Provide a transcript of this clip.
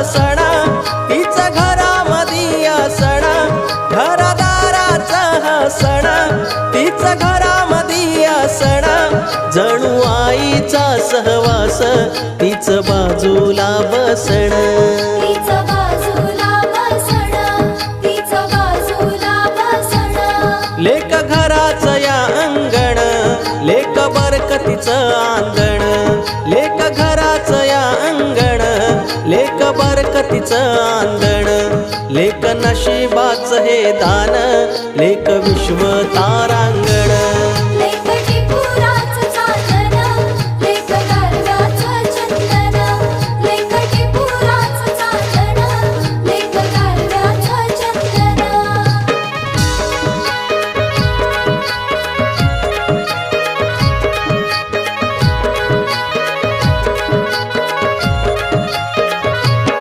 सण तीच घरामधी सण घरदाराचा हा सण तीच घरामधी सण जणू आईचा सहवास तीच बाजूला बसण लेक घराचं या अंगण लेक बरकतीचं आंगण लेक घराचं या अंगण लेक बरकतीचं आंगण लेक नशिबाचं हे दान लेक विश्व तारांगण